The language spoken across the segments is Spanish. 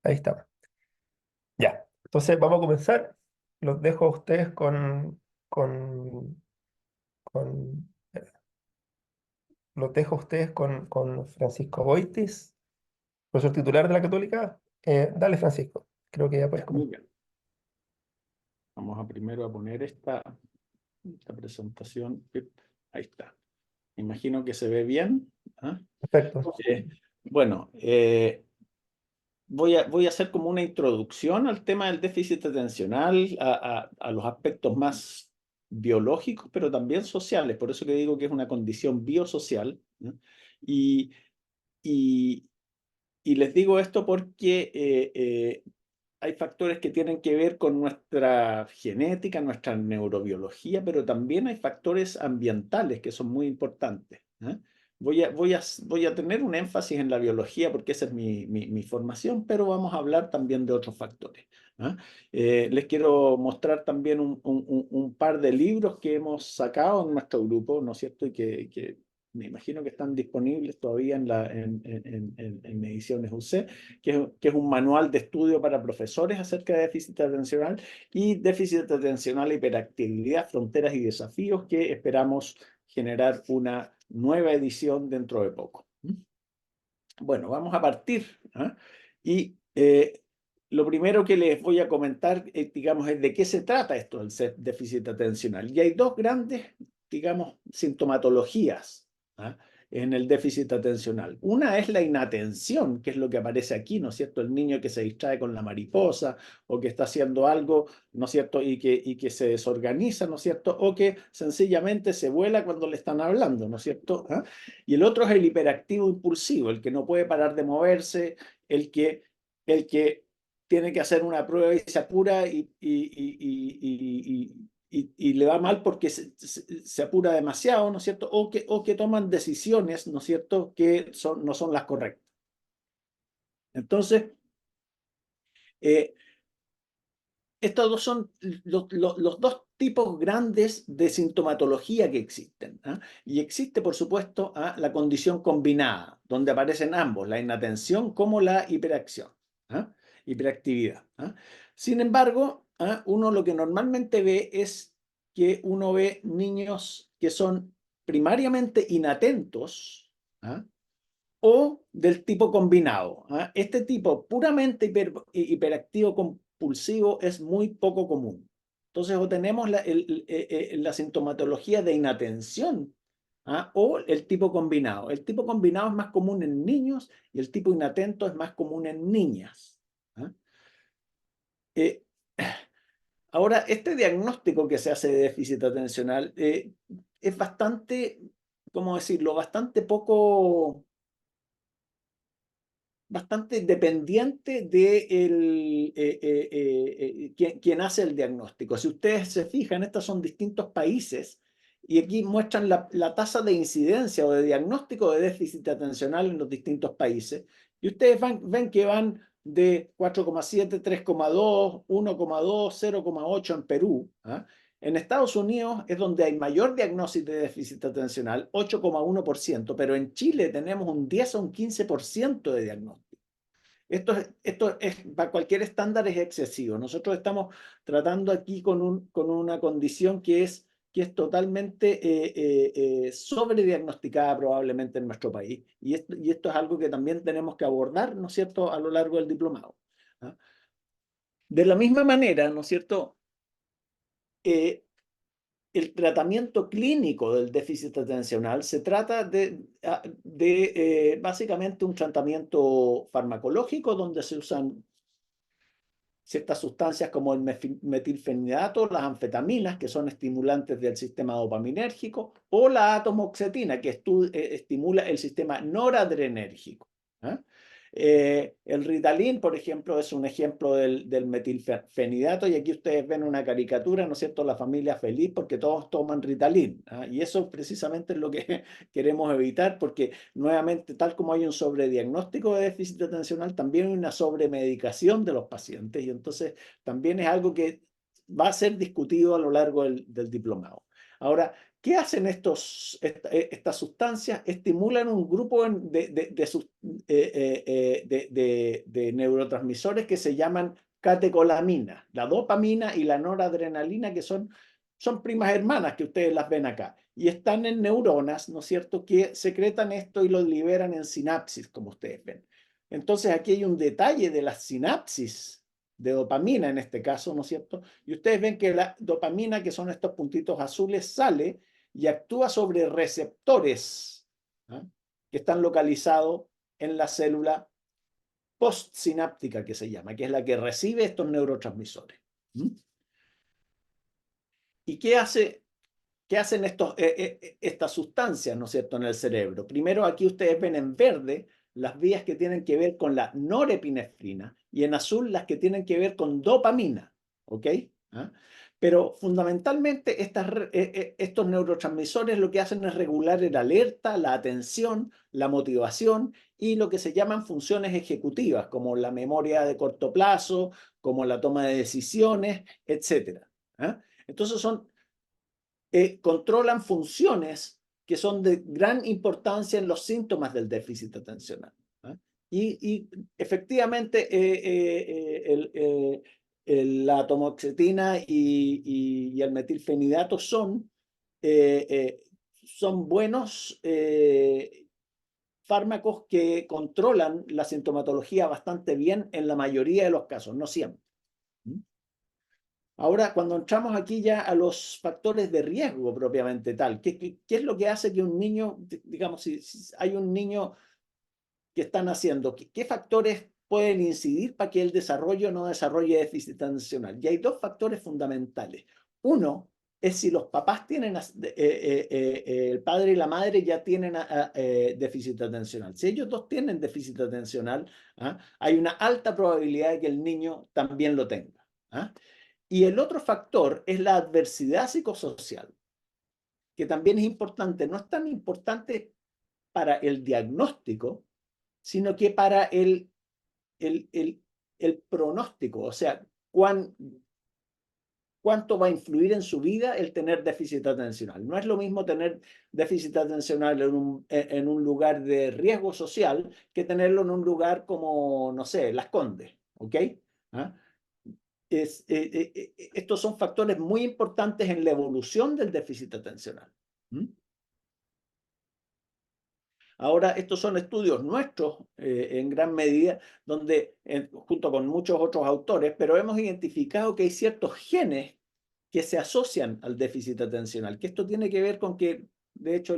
Ahí está. Ya. Entonces vamos a comenzar. Los dejo a ustedes con, los dejo a ustedes con Francisco Boitis, profesor titular de la Católica. Dale, Francisco. Creo que ya puedes Ya, muy comenzar. bien. Vamos a primero a poner esta presentación. Ahí está. Imagino que se ve bien. ¿Ah? Perfecto. Eh, bueno, voy a hacer como una introducción al tema del déficit atencional, a los aspectos más biológicos, pero también sociales. Por eso que digo que es una condición biosocial, ¿no? Y, y, y les digo esto porque hay factores que tienen que ver con nuestra genética, nuestra neurobiología, pero también hay factores ambientales que son muy importantes, ¿eh? Voy a tener un énfasis en la biología porque esa es mi formación, pero vamos a hablar también de otros factores, ¿eh? Les quiero mostrar también un par de libros que hemos sacado en nuestro grupo, ¿no es cierto? Y que me imagino que están disponibles todavía en Ediciones UC, que es un manual de estudio para profesores acerca de déficit atencional y déficit atencional e hiperactividad, fronteras y desafíos, que esperamos generar una nueva edición dentro de poco. Bueno, vamos a partir, ¿ah? Y lo primero que les voy a comentar, digamos, es de qué se trata esto del déficit atencional. Y hay dos grandes, digamos, sintomatologías, ¿ah? En el déficit atencional. Una es la inatención, que es lo que aparece aquí, ¿no es cierto? El niño que se distrae con la mariposa o que está haciendo algo, ¿no es cierto? Y que se desorganiza, ¿no es cierto? O que sencillamente se vuela cuando le están hablando, ¿no es cierto? ¿Ah? Y el otro es el hiperactivo impulsivo, el que no puede parar de moverse, el que tiene que hacer una prueba y se apura y le va mal porque se apura demasiado, ¿no es cierto? O que toman decisiones, ¿no es cierto?, que no son las correctas. Entonces, eh, estos dos son los dos tipos grandes de sintomatología que existen, ¿ah? Y existe, por supuesto, la condición combinada, donde aparecen ambos, la inatención como la hiperacción, ¿ah? Hiperactividad, ¿ah? Sin embargo, uno lo que normalmente ve es que uno ve niños que son primariamente inatentos, ¿ah? O del tipo combinado, ¿ah? Este tipo puramente hiperactivo compulsivo es muy poco común. Entonces, o tenemos la sintomatología de inatención, ¿ah? O el tipo combinado. El tipo combinado es más común en niños y el tipo inatento es más común en niñas, ¿ah? Eh, Ahora, este diagnóstico que se hace de déficit atencional es bastante, ¿cómo decirlo?, bastante dependiente de quien hace el diagnóstico. Si ustedes se fijan, estos son distintos países y aquí muestran la tasa de incidencia o de diagnóstico de déficit atencional en los distintos países. Y ustedes ven que van de 4,7, 3,2, 1,2, 0,8 en Perú, ¿ah? En Estados Unidos es donde hay mayor diagnóstico de déficit atencional, 8,1%, pero en Chile tenemos un 10 o un 15% de diagnóstico. Para cualquier estándar es excesivo. Nosotros estamos tratando aquí con una condición que es totalmente sobrediagnosticada probablemente en nuestro país. Y esto es algo que también tenemos que abordar, ¿no es cierto?, a lo largo del diplomado, ¿ah? De la misma manera, ¿no es cierto?, eh, el tratamiento clínico del déficit atencional se trata de básicamente un tratamiento farmacológico donde se usan ciertas sustancias como el metilfenidato, las anfetaminas, que son estimulantes del sistema dopaminérgico, o la atomoxetina, que estimula el sistema noradrenérgico, ¿eh? El Ritalin, por ejemplo, es un ejemplo del metilfenidato, y aquí ustedes ven una caricatura, ¿no es cierto?, la familia feliz porque todos toman Ritalin, ¿eh? Y eso precisamente es lo que queremos evitar, porque nuevamente, tal como hay un sobrediagnóstico de déficit atencional, también hay una sobremedicación de los pacientes, y entonces también es algo que va a ser discutido a lo largo del diplomado. Ahora, ¿Qué hacen estas sustancias? Estimulan un grupo de neurotransmisores que se llaman catecolaminas, la dopamina y la noradrenalina, que son primas hermanas que ustedes las ven acá. Y están en neuronas, ¿no es cierto?, que secretan esto y lo liberan en sinapsis, como ustedes ven. Entonces aquí hay un detalle de las sinapsis de dopamina en este caso, ¿no es cierto? Y ustedes ven que la dopamina, que son estos puntitos azules, sale y actúa sobre receptores, ¿ah?, que están localizados en la célula postsináptica, que se llama, que es la que recibe estos neurotransmisores. ¿Y qué hacen estas sustancias, ¿no es cierto?, en el cerebro? Primero, aquí ustedes ven en verde las vías que tienen que ver con la norepinefrina y en azul las que tienen que ver con dopamina, ¿ok? ¿Ah? Pero fundamentalmente estos neurotransmisores lo que hacen es regular el alerta, la atención, la motivación y lo que se llaman funciones ejecutivas, como la memoria de corto plazo, como la toma de decisiones, etc. ¿Ah? Entonces controlan funciones que son de gran importancia en los síntomas del déficit atencional. ¿Ah? Y efectivamente la atomoxetina y el metilfenidato son buenos fármacos que controlan la sintomatología bastante bien en la mayoría de los casos, no siempre. Ahora, cuando entramos aquí ya a los factores de riesgo propiamente tal, ¿qué es lo que hace que un niño, digamos, si hay un niño que está naciendo, qué factores pueden incidir para que él desarrolle o no desarrolle déficit atencional? Y hay dos factores fundamentales. Uno es si los papás tienen, el padre y la madre ya tienen déficit atencional. Si ellos dos tienen déficit atencional, ¿ah?, hay una alta probabilidad de que el niño también lo tenga. ¿Ah? Y el otro factor es la adversidad psicosocial, que también es importante. No es tan importante para el diagnóstico, sino que para el pronóstico, o sea, cuánto va a influir en su vida el tener déficit atencional. No es lo mismo tener déficit atencional en un lugar de riesgo social que tenerlo en un lugar como, no sé, Las Condes, ¿ok? ¿Ah? Estos son factores muy importantes en la evolución del déficit atencional. Ahora, estos son estudios nuestros en gran medida, donde junto con muchos otros autores, pero hemos identificado que hay ciertos genes que se asocian al déficit atencional, que esto tiene que ver con que, de hecho,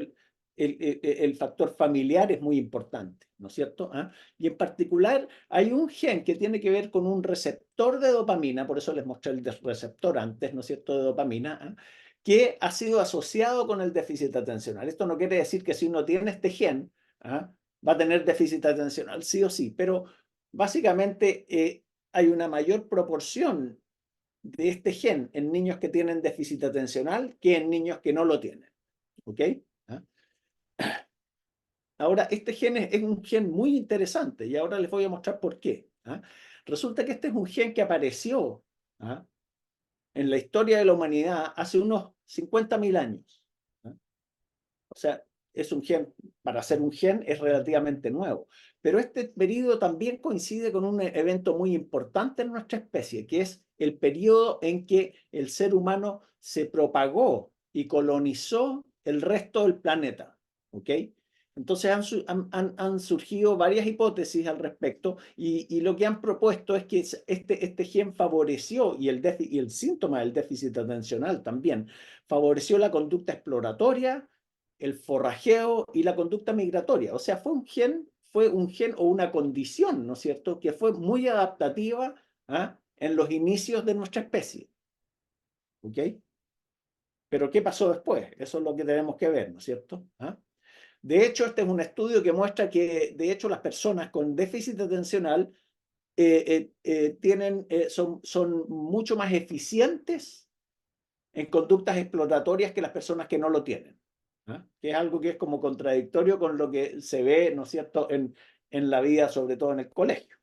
el factor familiar es muy importante, ¿no es cierto? ¿Ah? Y en particular hay un gen que tiene que ver con un receptor de dopamina, por eso les mostré el receptor antes, ¿no es cierto?, de dopamina, ¿ah?, que ha sido asociado con el déficit atencional. Esto no quiere decir que si uno tiene este gen, ¿ah?, va a tener déficit atencional, sí o sí, pero básicamente hay una mayor proporción de este gen en niños que tienen déficit atencional que en niños que no lo tienen. ¿Ok? ¿Ah? Ahora, este gen es un gen muy interesante y ahora les voy a mostrar por qué. ¿Ah? Resulta que este es un gen que apareció, ¿ah?, en la historia de la humanidad hace unos 50.000 años. ¿Ah? O sea, es un gen, para ser un gen es relativamente nuevo. Pero este periodo también coincide con un evento muy importante en nuestra especie, que es el periodo en que el ser humano se propagó y colonizó el resto del planeta. ¿Ok? Entonces han surgido varias hipótesis al respecto y lo que han propuesto es que este gen favoreció, y el síntoma del déficit atencional también, favoreció la conducta exploratoria, el forrajeo y la conducta migratoria. O sea, fue un gen o una condición, ¿no es cierto?, que fue muy adaptativa, ¿ah?, en los inicios de nuestra especie. ¿Ok? Pero ¿qué pasó después? Eso es lo que tenemos que ver, ¿no es cierto? ¿Ah? De hecho, este es un estudio que muestra que, de hecho, las personas con déficit atencional son mucho más eficientes en conductas exploratorias que las personas que no lo tienen. ¿Ah? Que es algo que es como contradictorio con lo que se ve, ¿no es cierto?, en la vida, sobre todo en el colegio.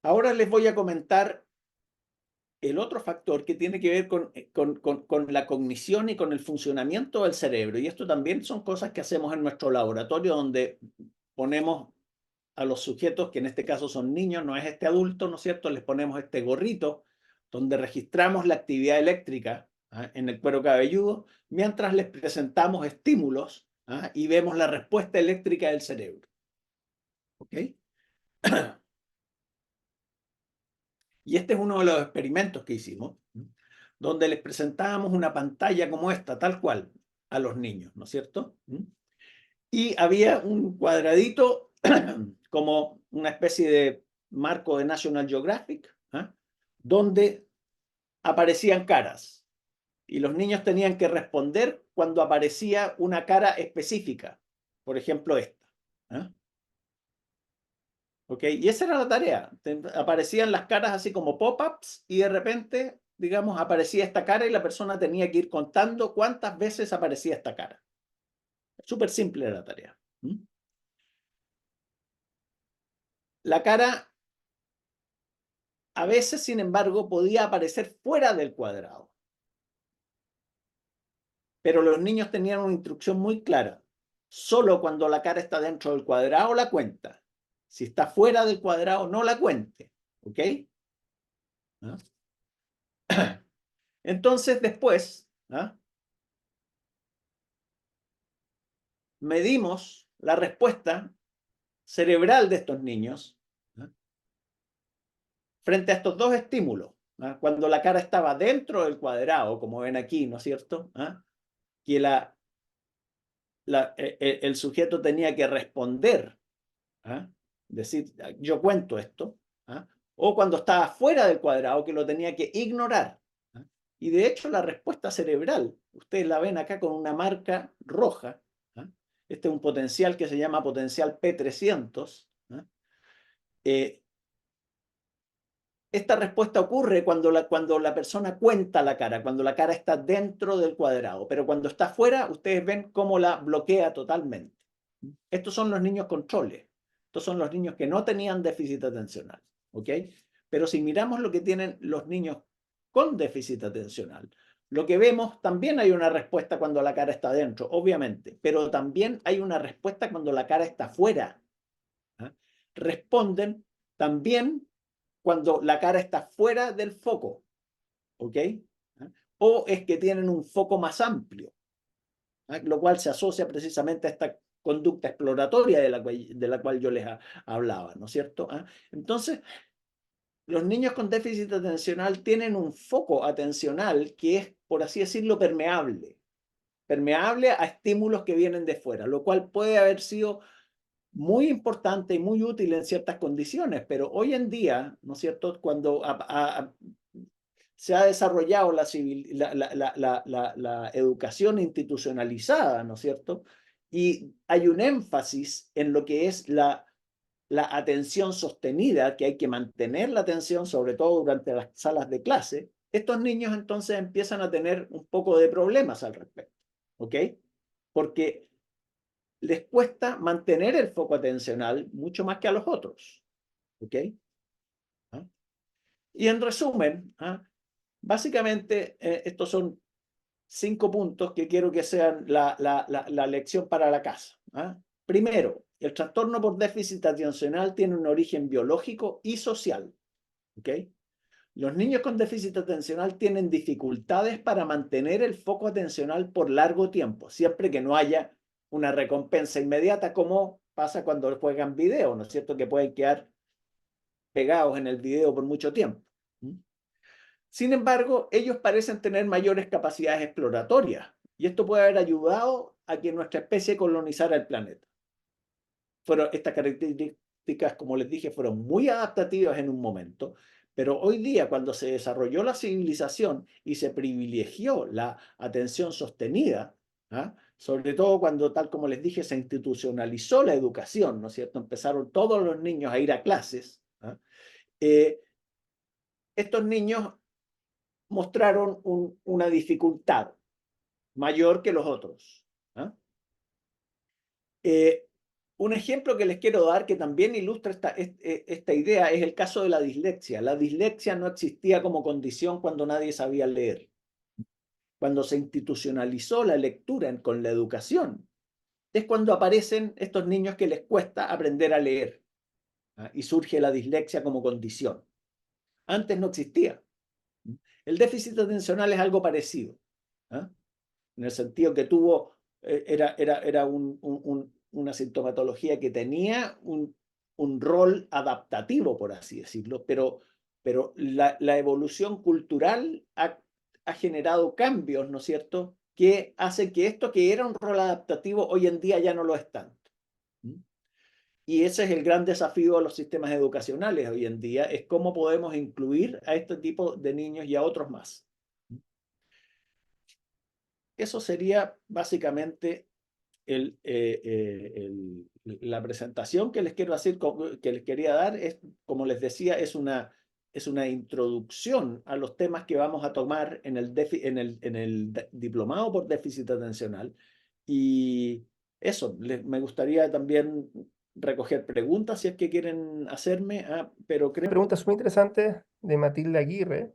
Ahora les voy a comentar el otro factor que tiene que ver con la cognición y con el funcionamiento del cerebro. Y esto también son cosas que hacemos en nuestro laboratorio, donde ponemos a los sujetos, que en este caso son niños, no es este adulto, ¿no es cierto? Les ponemos este gorrito donde registramos la actividad eléctrica en el cuero cabelludo, mientras les presentamos estímulos y vemos la respuesta eléctrica del cerebro. ¿Ok? Y este es uno de los experimentos que hicimos, donde les presentábamos una pantalla como esta, tal cual, a los niños, ¿no es cierto? Y había un cuadradito como una especie de marco de National Geographic, donde aparecían caras. Y los niños tenían que responder cuando aparecía una cara específica. Por ejemplo, esta. ¿Ok? Y esa era la tarea. Aparecían las caras así como pop-ups y de repente, digamos, aparecía esta cara y la persona tenía que ir contando cuántas veces aparecía esta cara. Súper simple la tarea. La cara a veces, sin embargo, podía aparecer fuera del cuadrado. Pero los niños tenían una instrucción muy clara. Solo cuando la cara está dentro del cuadrado la cuenta. Si está fuera del cuadrado, no la cuente. ¿Ok? Entonces, después, medimos la respuesta cerebral de estos niños frente a estos dos estímulos. Cuando la cara estaba dentro del cuadrado, como ven aquí, ¿no es cierto? Que el sujeto tenía que responder, decir, yo cuento esto, o cuando estaba fuera del cuadrado, que lo tenía que ignorar. Y de hecho la respuesta cerebral, ustedes la ven acá con una marca roja, este es un potencial que se llama potencial P300. Esta respuesta ocurre cuando la persona cuenta la cara, cuando la cara está dentro del cuadrado, pero cuando está fuera, ustedes ven cómo la bloquea totalmente. Estos son los niños controles. Estos son los niños que no tenían déficit atencional. ¿Ok? Pero si miramos lo que tienen los niños con déficit atencional, lo que vemos, también hay una respuesta cuando la cara está dentro, obviamente, pero también hay una respuesta cuando la cara está fuera. Responden también cuando la cara está fuera del foco. ¿Ok? O es que tienen un foco más amplio, lo cual se asocia precisamente a esta conducta exploratoria de la cual yo les hablaba, ¿no es cierto? Entonces, los niños con déficit atencional tienen un foco atencional que es, por así decirlo, permeable a estímulos que vienen de fuera, lo cual puede haber sido muy importante y muy útil en ciertas condiciones, pero hoy en día, ¿no es cierto?, cuando se ha desarrollado la educación institucionalizada, ¿no es cierto?, y hay un énfasis en lo que es la atención sostenida, que hay que mantener la atención, sobre todo durante las salas de clase, estos niños entonces empiezan a tener un poco de problemas al respecto, ¿ok? Porque les cuesta mantener el foco atencional mucho más que a los otros, ¿ok? Y en resumen, básicamente estos son 5 puntos que quiero que sean la lección para la casa. Primero, el trastorno por déficit atencional tiene un origen biológico y social. ¿Ok? Los niños con déficit atencional tienen dificultades para mantener el foco atencional por largo tiempo, siempre que no haya una recompensa inmediata, como pasa cuando juegan video, ¿no es cierto? Que pueden quedar pegados en el video por mucho tiempo. Sin embargo, ellos parecen tener mayores capacidades exploratorias y esto puede haber ayudado a que nuestra especie colonizara el planeta. Estas características, como les dije, fueron muy adaptativas en un momento, pero hoy día, cuando se desarrolló la civilización y se privilegió la atención sostenida, sobre todo cuando, tal como les dije, se institucionalizó la educación, ¿no es cierto? Empezaron todos los niños a ir a clases. Estos niños mostraron una dificultad mayor que los otros. Un ejemplo que les quiero dar que también ilustra esta idea es el caso de la dislexia. La dislexia no existía como condición cuando nadie sabía leer. Cuando se institucionalizó la lectura con la educación, es cuando aparecen estos niños que les cuesta aprender a leer, ¿ah? Y surge la dislexia como condición. Antes no existía. El déficit atencional es algo parecido, ¿ah? En el sentido que era una sintomatología que tenía un rol adaptativo, por así decirlo, pero la evolución cultural ha generado cambios, ¿no es cierto?, que hacen que esto que era un rol adaptativo hoy en día ya no lo es tanto. Y ese es el gran desafío de los sistemas educacionales hoy en día, es cómo podemos incluir a este tipo de niños y a otros más. Eso sería básicamente la presentación que les quiero hacer, que les quería dar. Es, como les decía, es una introducción a los temas que vamos a tomar en el diplomado por déficit atencional. Y eso, me gustaría también recoger preguntas si es que quieren hacerme, pero Una creo... pregunta súper interesante de Matilde Aguirre,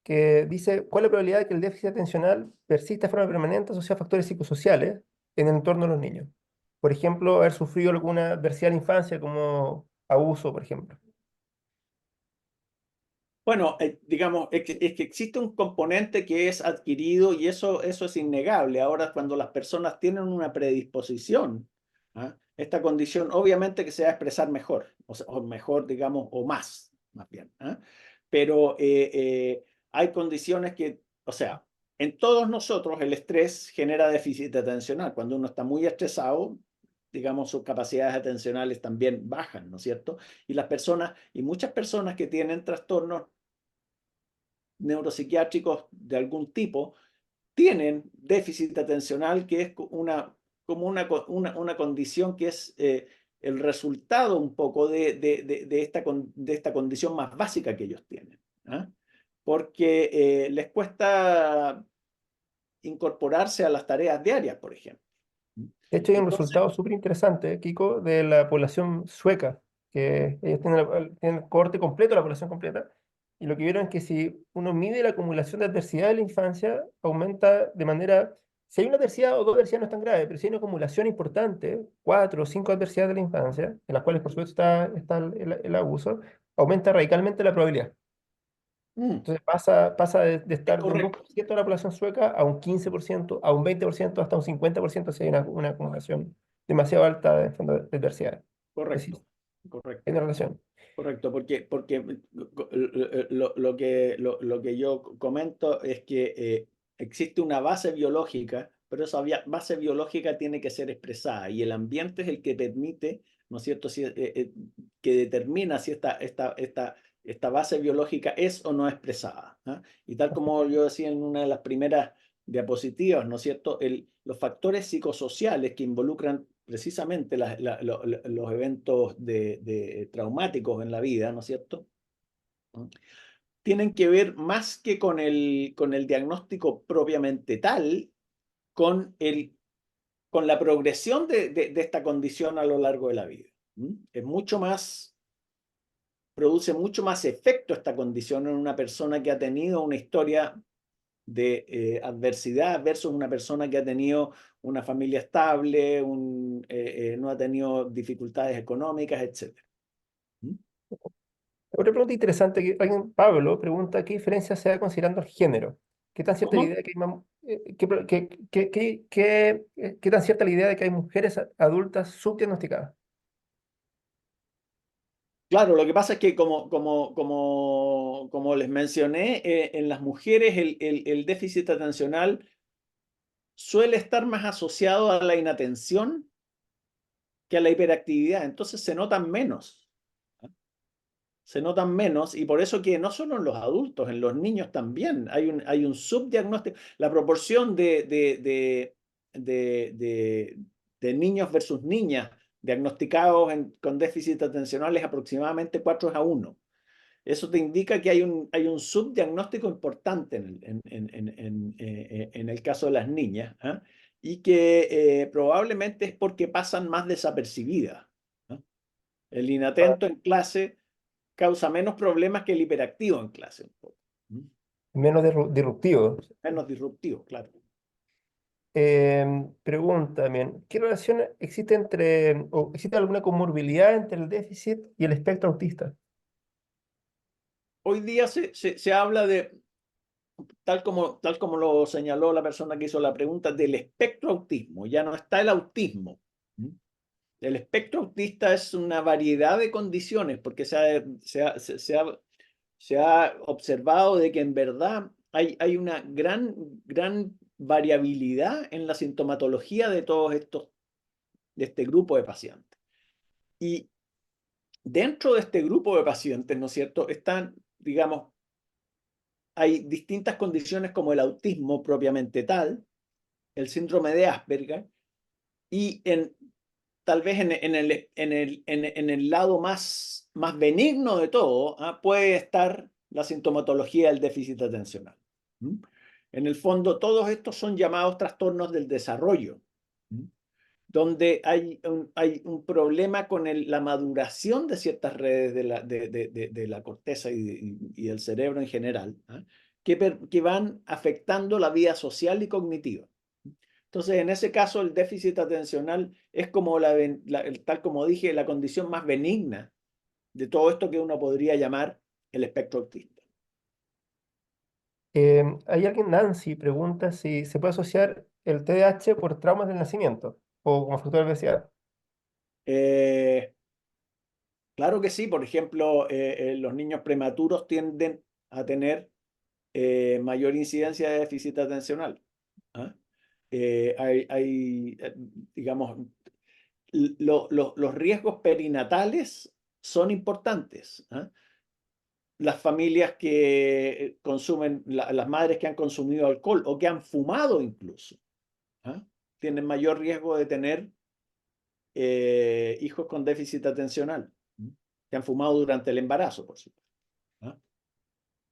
que dice, ¿cuál es la probabilidad de que el déficit atencional persista de forma permanente asociado a factores psicosociales en el entorno de los niños? Por ejemplo, haber sufrido alguna adversidad en la infancia, como abuso, por ejemplo. Bueno, digamos, es que existe un componente que es adquirido y eso es innegable. Ahora, cuando las personas tienen una predisposición, ¿ah? Esta condición obviamente que se va a expresar mejor, o mejor, digamos, o más bien, ¿ah? Pero hay condiciones que, o sea, en todos nosotros el estrés genera déficit atencional. Cuando uno está muy estresado, digamos, sus capacidades atencionales también bajan, ¿no es cierto? Y muchas personas que tienen trastornos neuropsiquiátricos de algún tipo tienen déficit atencional, que es como una condición que es el resultado un poco de esta condición más básica que ellos tienen, ¿ah? Porque les cuesta incorporarse a las tareas diarias, por ejemplo. De hecho, hay un Entonces, resultado súper interesante, Kiko, de la población sueca, que ellos tienen el cohorte completo, la población completa, y lo que vieron es que si uno mide la acumulación de adversidad en la infancia, aumenta de manera, si hay una adversidad o dos adversidades no es tan grave, pero si hay una acumulación importante, cuatro o cinco adversidades de la infancia, en las cuales por supuesto está el abuso, aumenta radicalmente la probabilidad. mm, Entonces pasa de es estar de un correcto, 2% de la población sueca a un 15%, a un 20%, hasta un 50% si hay una acumulación demasiado alta de, fondo de adversidades. Es decir, correcto, hay correcto. una relación. Correcto, porque lo que yo comento es que existe una base biológica, pero esa base biológica tiene que ser expresada y el ambiente es el que permite, ¿no es cierto?, que determina si esta base biológica es o no expresada, ¿ah? Y tal como yo decía en una de las primeras diapositivas, ¿no es cierto?, los factores psicosociales que involucran precisamente los eventos traumáticos en la vida, ¿no es cierto? Tienen que ver más que con el diagnóstico propiamente tal, con la progresión de esta condición a lo largo de la vida. Es mucho más, produce mucho más efecto esta condición en una persona que ha tenido una historia de adversidad versus una persona que ha tenido una familia estable, no ha tenido dificultades económicas, etc. ¿Mm? Otra pregunta interesante que Pablo pregunta, ¿qué diferencia se da considerando el género? ¿Qué tan cierta es la ¿Cómo? idea de que hay qué tan cierta es la idea de que hay mujeres adultas subdiagnosticadas? Claro, lo que pasa es que como les mencioné, en las mujeres el déficit atencional suele estar más asociado a la inatención que a la hiperactividad, entonces se notan menos y por eso que no solo en los adultos, en los niños también hay un subdiagnóstico. La proporción de niños versus niñas diagnosticados con déficit atencional es aproximadamente 4:1. Eso te indica que hay un subdiagnóstico importante en el caso de las niñas, ¿ah? y que probablemente es porque pasan más desapercibidas, ¿no? El Ah, inatento en clase causa menos problemas que el hiperactivo en clase, un poco, ¿no? menos disruptivo. Menos disruptivo, claro. Pregunta también, ¿qué relación existe o existe alguna comorbilidad entre el déficit y el espectro autista? Hoy día se habla de, tal como lo señaló la persona que hizo la pregunta, del espectro autismo. Ya no está el autismo. El espectro autista es una variedad de condiciones, porque se ha observado de que en verdad hay una gran variabilidad en la sintomatología de este grupo de pacientes. Y dentro de este grupo de pacientes, ¿no es cierto?, están, digamos, hay distintas condiciones como el autismo propiamente tal, el síndrome de Asperger, y tal vez en el lado más benigno de todo, puede estar la sintomatología del déficit atencional. ¿Mm? En el fondo, todos estos son llamados trastornos del desarrollo, ¿mm? Donde hay un problema con la maduración de ciertas redes de la corteza y del cerebro en general, que van afectando la vida social y cognitiva. Entonces, en ese caso, el déficit atencional es como tal como dije, la condición más benigna de todo esto que uno podría llamar el espectro autista. Hay alguien, Nancy, pregunta si se puede asociar el TDAH por traumas del nacimiento o como factor de obesidad. Eh, claro que sí, por ejemplo, los niños prematuros tienden a tener mayor incidencia de déficit atencional. ¿Ah? Digamos, los riesgos perinatales son importantes. Las familias que consumen, las madres que han consumido alcohol o que han fumado incluso, ¿ah? Tienen mayor riesgo de tener hijos con déficit atencional, que han fumado durante el embarazo, por supuesto. ¿Ah?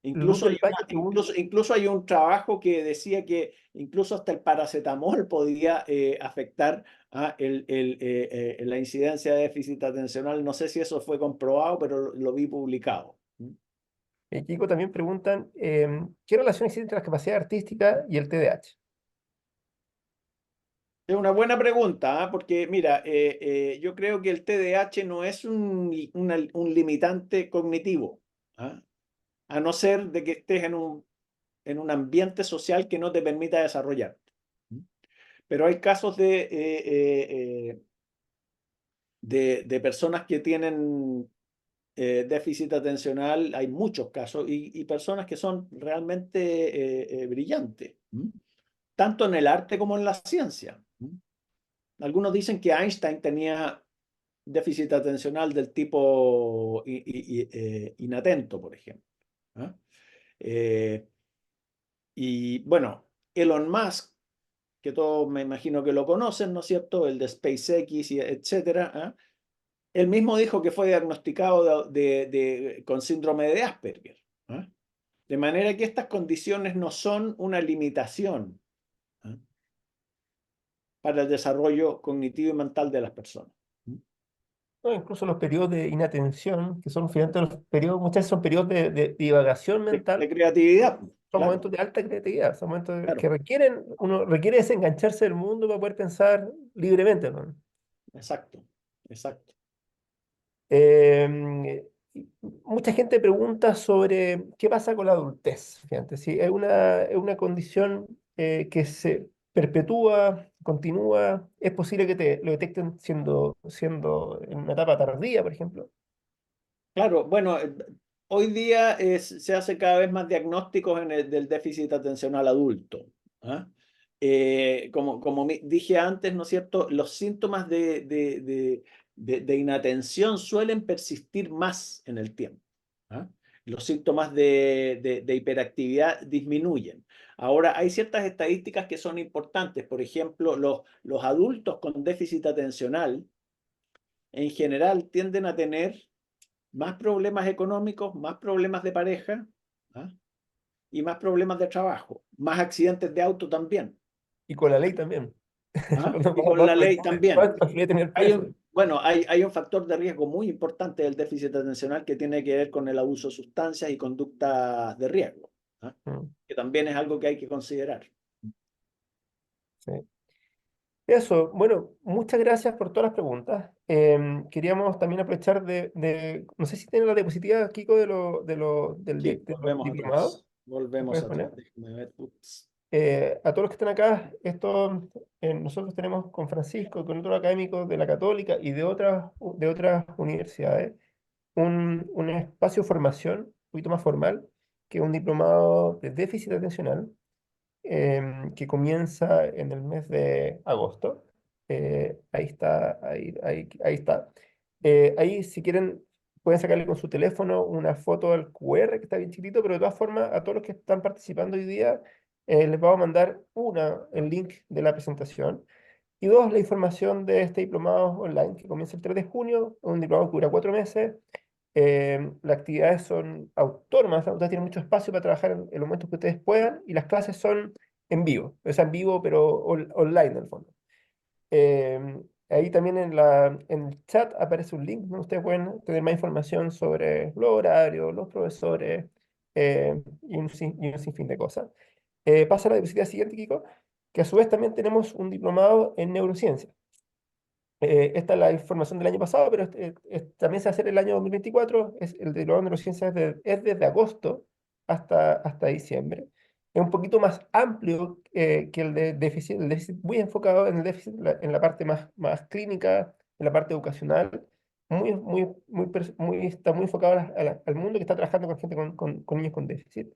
Luz del Valle pregunta, Incluso hay un trabajo que decía que incluso hasta el paracetamol podía afectar la incidencia de déficit atencional. No sé si eso fue comprobado, pero lo vi publicado. Kiko también preguntan, ¿qué relación existe entre la capacidad artística y el TDAH? Es una buena pregunta, porque mira, yo creo que el TDAH no es un limitante cognitivo, ¿ah? A no ser de que estés en un ambiente social que no te permita desarrollar. Pero hay casos de personas que tienen déficit atencional, hay muchos casos, y personas que son realmente brillantes, tanto en el arte como en la ciencia. Algunos dicen que Einstein tenía déficit atencional del tipo inatento, por ejemplo. ¿Ah? Eh, y bueno, Elon Musk, que todos me imagino que lo conocen, ¿no es cierto? El de SpaceX, y etcétera. Él mismo dijo que fue diagnosticado con síndrome de Asperger. ¿Ah? De manera que estas condiciones no son una limitación, ¿ah?, para el desarrollo cognitivo y mental de las personas. ¿No? Incluso los periodos de inatención, que son finalmente los periodos, muchas veces son periodos de divagación De mental, creatividad, son claro, momentos de alta creatividad, son momentos que claro, uno requiere desengancharse del mundo para poder pensar libremente, ¿no? exacto, exacto. Eh, Mucha gente pregunta sobre qué pasa con la adultez. Fíjate, si es una condición que se perpetúa, continúa, es posible que te lo detecten siendo en una etapa tardía, por ejemplo. Claro, bueno, hoy día se hace cada vez más diagnósticos del déficit atencional adulto. ¿Ah? Como dije antes, ¿no es cierto? Los síntomas de inatención suelen persistir más en el tiempo. ¿Ah? Los síntomas de hiperactividad disminuyen. Ahora, hay ciertas estadísticas que son importantes. Por ejemplo, los adultos con déficit atencional en general tienden a tener más problemas económicos, más problemas de pareja, ¿ah?, y más problemas de trabajo, más accidentes de auto también. Y con la ley también. ¿ah? Cuando Y con la ley también. más facilidad de tener Hay preso. un, bueno, hay un factor de riesgo muy importante del déficit atencional que tiene que ver con el abuso de sustancias y conductas de riesgo, ¿ah? Mm, Que también es algo que hay que considerar. sí. Eso, bueno, muchas gracias por todas las preguntas. Queríamos también aprovechar no sé si tiene la diapositiva, Kiko, Sí, de los volvemos diplomados. atrás. ¿Lo Volvemos puedes atrás. poner? Déjame ver. Ups. A todos los que están acá, nosotros tenemos con Francisco y con otros académicos de la Católica y de otras universidades un espacio de formación un poquito más formal, que es un diplomado de déficit atencional, que comienza en el mes de agosto. Ahí está, ahí está. Ahí, si quieren, pueden sacarle con su teléfono una foto del QR, que está bien chiquitito, pero de todas formas, a todos los que están participando hoy día, les vamos a mandar el link de la presentación. Y dos, la información de este diplomado online que comienza el 3 de junio, un diplomado que dura 4 meses. Las actividades son autónomas, ustedes tienen mucho espacio para trabajar en los momentos que ustedes puedan y las clases son en vivo, o sea, en vivo pero online en el fondo. Ahí también en el chat aparece un link donde ustedes pueden tener más información sobre los horarios, los profesores y un sinfín de cosas. Pasa a la diapositiva siguiente, Kiko, que a su vez también tenemos un diplomado en neurociencia. Esta es la información del año pasado, pero también se va a hacer el año 2024. El diplomado de neurociencia es desde agosto hasta diciembre. Es un poquito más amplio que el déficit muy enfocado en el déficit, en la parte más clínica, en la parte educacional. Está muy enfocado al mundo que está trabajando con gente con niños con déficit.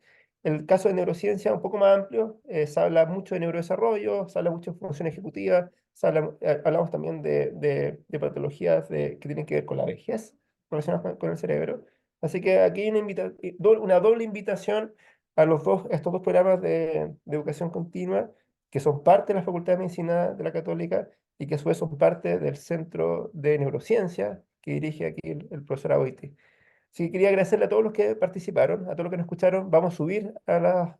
El caso de neurociencia es un poco más amplio, se habla mucho de neurodesarrollo, se habla mucho de función ejecutiva, hablamos también de patologías que tienen que ver con la vejez relacionadas con el cerebro. Así que aquí hay una doble invitación a estos dos programas de educación continua, que son parte de la Facultad de Medicina de la Católica y que a su vez son parte del Centro de Neurociencia que dirige aquí el profesor Aboiti. Así que quería agradecerle a todos los que participaron, a todos los que nos escucharon. Vamos a subir a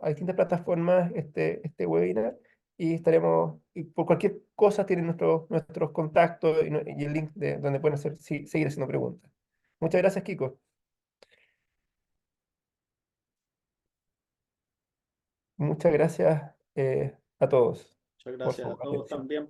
distintas plataformas este webinar y por cualquier cosa tienen nuestros contactos y el link de donde pueden seguir haciendo preguntas. Muchas gracias, Kiko. Muchas gracias a todos Muchas por gracias a su todos atención. también.